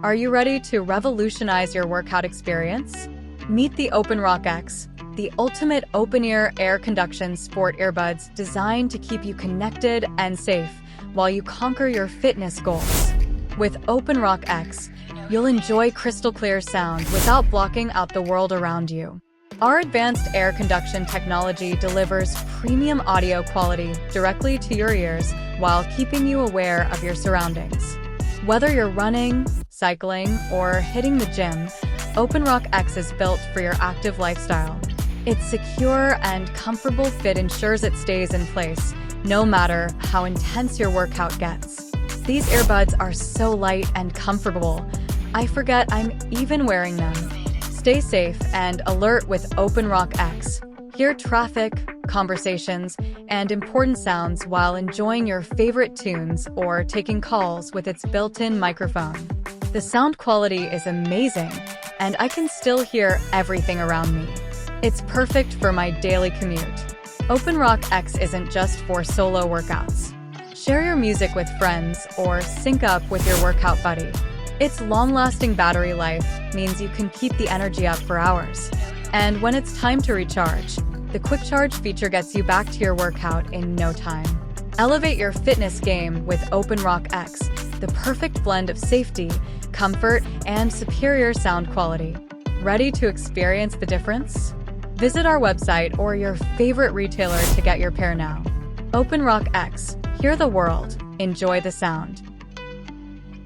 Are you ready to revolutionize your workout experience? Meet the OpenRock X, the ultimate open-ear air conduction sport earbuds designed to keep you connected and safe while you conquer your fitness goals. With OpenRock X, you'll enjoy crystal clear sound without blocking out the world around you. Our advanced air conduction technology delivers premium audio quality directly to your ears while keeping you aware of your surroundings. Whether you're running, cycling, or hitting the gym, OpenRock X is built for your active lifestyle. Its secure and comfortable fit ensures it stays in place, no matter how intense your workout gets. These earbuds are so light and comfortable, I forget I'm even wearing them. Stay safe and alert with OpenRock X. Hear traffic, conversations, and important sounds while enjoying your favorite tunes or taking calls with its built-in microphone. The sound quality is amazing, and I can still hear everything around me. It's perfect for my daily commute. OpenRock X isn't just for solo workouts. Share your music with friends or sync up with your workout buddy. Its long-lasting battery life means you can keep the energy up for hours. And when it's time to recharge, the quick charge feature gets you back to your workout in no time. Elevate your fitness game with OpenRock X, the perfect blend of safety, comfort, and superior sound quality. Ready to experience the difference? Visit our website or your favorite retailer to get your pair now. OpenRock X. Hear the world. Enjoy the sound.